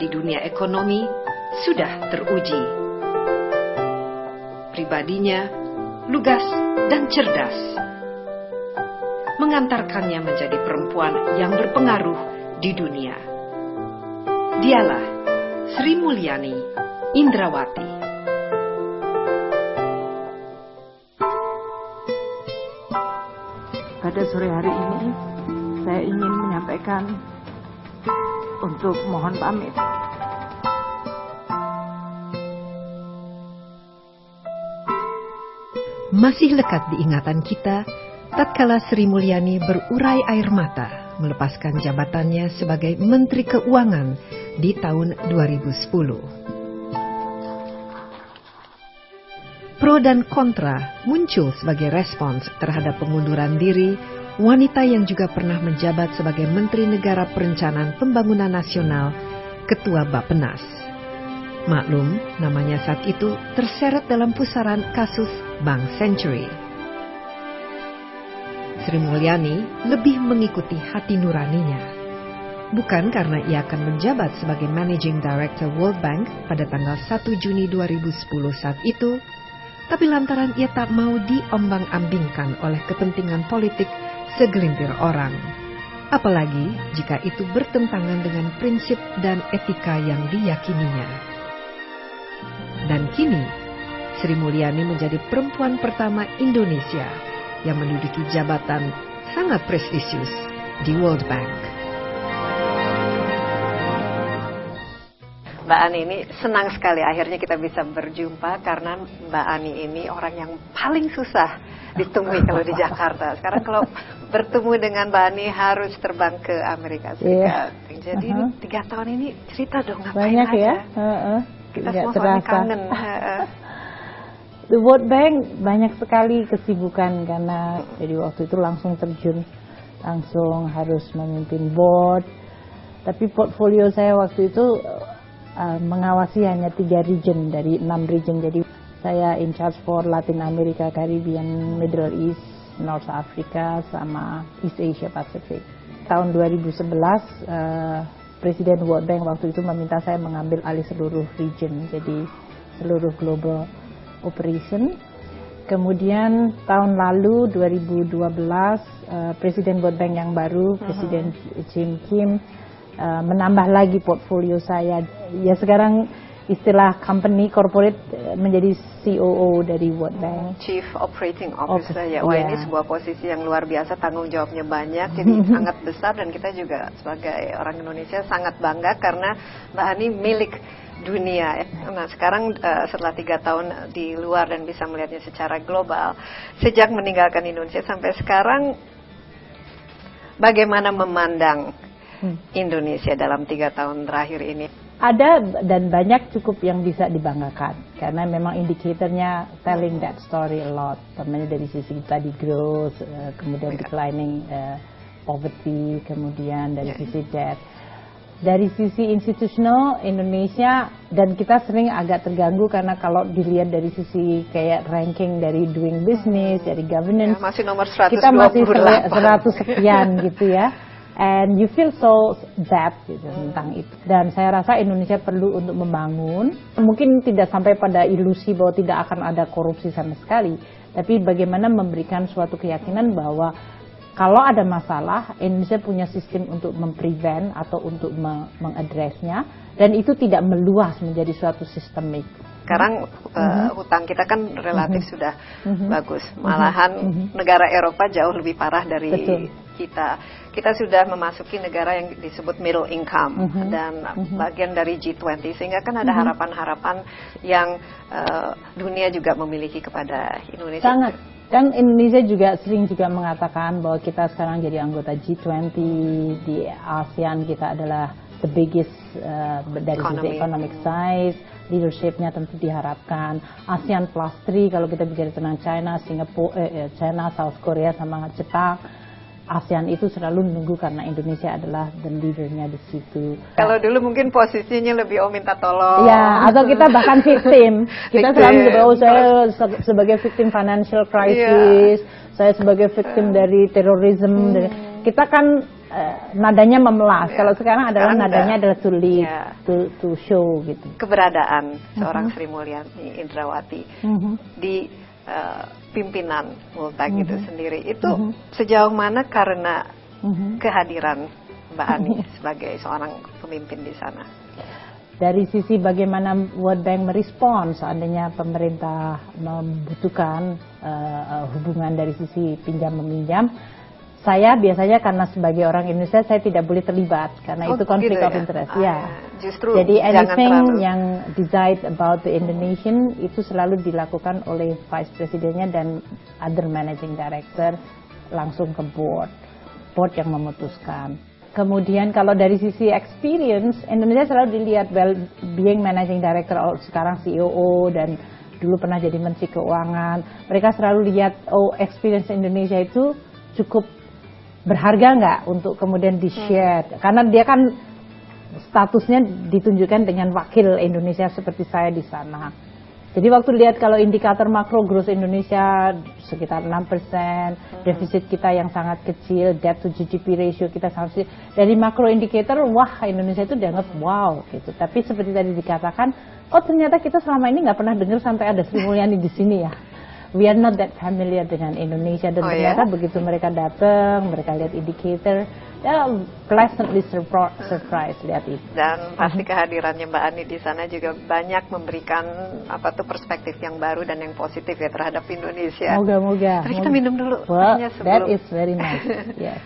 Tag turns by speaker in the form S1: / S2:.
S1: di dunia ekonomi sudah teruji. Pribadinya lugas dan cerdas, mengantarkannya menjadi perempuan yang berpengaruh di dunia. Dialah Sri Mulyani Indrawati.
S2: Pada sore hari ini, saya ingin menyampaikan untuk mohon pamit.
S1: Masih lekat di ingatan kita, tatkala Sri Mulyani berurai air mata melepaskan jabatannya sebagai Menteri Keuangan di tahun 2010. Pro dan kontra muncul sebagai respons terhadap pengunduran diri wanita yang juga pernah menjabat sebagai Menteri Negara Perencanaan Pembangunan Nasional, Ketua Bappenas. Maklum, namanya saat itu terseret dalam pusaran kasus Bank Century. Sri Mulyani lebih mengikuti hati nuraninya. Bukan karena ia akan menjabat sebagai Managing Director World Bank pada tanggal 1 Juni 2010 saat itu, tapi lantaran ia tak mau diombang-ambingkan oleh kepentingan politik segelintir orang. Apalagi jika itu bertentangan dengan prinsip dan etika yang diyakininya. Dan kini, Sri Mulyani menjadi perempuan pertama Indonesia yang menduduki jabatan sangat prestisius di World Bank. Mbak Ani ini senang sekali akhirnya kita bisa berjumpa karena Mbak Ani ini orang yang paling susah ditemui kalau di Jakarta. Sekarang kalau bertemu dengan Mbak Ani harus terbang ke Amerika Serikat. Jadi 3 tahun ini cerita dong ngapain
S2: banyak
S1: aja.
S2: Ya.
S1: Kita semua soalnya kangen.
S2: The World Bank banyak sekali kesibukan karena jadi waktu itu langsung terjun, langsung harus memimpin board. Tapi portfolio saya waktu itu mengawasi hanya 3 region dari 6 region. Jadi saya in charge for Latin America, Caribbean, Middle East, North Africa, sama East Asia Pacific. Tahun 2011, Presiden World Bank waktu itu meminta saya mengambil alih seluruh region, jadi seluruh global operation. Kemudian tahun lalu 2012, Presiden World Bank yang baru, Presiden Jim Kim, menambah lagi portfolio saya. Ya sekarang istilah company corporate menjadi COO dari World Bank.
S1: Chief Operating Officer ya. Wah, ini sebuah posisi yang luar biasa, tanggung jawabnya banyak, jadi sangat besar, dan kita juga sebagai orang Indonesia sangat bangga karena Mbak Ani milik dunia. Nah sekarang setelah 3 tahun di luar dan bisa melihatnya secara global, sejak meninggalkan Indonesia sampai sekarang, bagaimana memandang Indonesia dalam 3 tahun terakhir ini?
S2: Ada dan banyak cukup yang bisa dibanggakan karena memang indikatornya telling that story a lot. Pertama dari sisi tadi growth, kemudian declining poverty, kemudian dari sisi debt. Dari sisi institusional Indonesia, dan kita sering agak terganggu karena kalau dilihat dari sisi kayak ranking dari doing business, dari governance,
S1: ya, masih nomor 128.
S2: Kita masih 100 sekian gitu ya. And you feel so bad gitu tentang itu. Dan saya rasa Indonesia perlu untuk membangun, mungkin tidak sampai pada ilusi bahwa tidak akan ada korupsi sama sekali, tapi bagaimana memberikan suatu keyakinan bahwa kalau ada masalah, Indonesia punya sistem untuk memprevent atau untuk mengadresnya, dan itu tidak meluas menjadi suatu sistemik.
S1: Sekarang hutang kita kan relatif sudah bagus, malahan negara Eropa jauh lebih parah dari kita. Kita sudah memasuki negara yang disebut middle income dan bagian dari G20, sehingga kan ada harapan-harapan yang dunia juga memiliki kepada Indonesia.
S2: Sangat. Kan Indonesia juga sering juga mengatakan bahwa kita sekarang jadi anggota G20, di ASEAN kita adalah the biggest dari sisi economic size, leadershipnya tentu diharapkan. ASEAN Plus 3 kalau kita bicara tentang China, Singapura, China, South Korea sama Jepang. ASEAN itu selalu menunggu karena Indonesia adalah the leadernya di situ.
S1: Kalau dulu mungkin posisinya lebih minta tolong.
S2: Ya, atau kita bahkan victim. Kita selalu bahwa saya sebagai victim financial crisis, saya sebagai victim dari terorisme. Kita kan nadanya memelas. Kalau sekarang adalah
S3: Sekarang
S2: nadanya adalah to lead,
S3: ya,
S2: to show gitu.
S3: keberadaan seorang Sri Mulyani Indrawati di pimpinan World Bank itu sendiri itu sejauh mana karena kehadiran Mbak Ani sebagai seorang pemimpin di sana?
S2: Dari sisi bagaimana World Bank merespon seandainya pemerintah membutuhkan hubungan dari sisi pinjam meminjam, saya biasanya karena sebagai orang Indonesia saya tidak boleh terlibat karena itu konflik
S3: gitu
S2: of interest. Ya.
S3: Justru
S2: Jadi anything
S3: terlalu.
S2: yang decide about the Indonesian itu selalu dilakukan oleh vice presidennya dan other managing director langsung ke board yang memutuskan. Kemudian kalau dari sisi experience, Indonesia selalu dilihat being managing director, sekarang COO dan dulu pernah jadi menteri keuangan. Mereka selalu lihat experience Indonesia itu cukup berharga nggak untuk kemudian di-share. Karena dia kan statusnya ditunjukkan dengan wakil Indonesia seperti saya di sana. Jadi waktu lihat kalau indikator makro growth Indonesia sekitar 6%, defisit kita yang sangat kecil, debt to GDP ratio kita sangat kecil. Dari makro indikator, wah Indonesia itu dianggap wow gitu. Tapi seperti tadi dikatakan, ternyata kita selama ini nggak pernah dengar sampai ada Sri Mulyani di sini ya. We are not that familiar dengan Indonesia dan ternyata begitu mereka datang, mereka lihat indikator, ya pleasantly surprised lihat itu.
S3: Dan pasti kehadirannya Mbak Ani di sana juga banyak memberikan perspektif yang baru dan yang positif ya terhadap Indonesia.
S2: Moga-moga.
S3: Terus kita minum dulu.
S2: Well, that is very nice. Yes.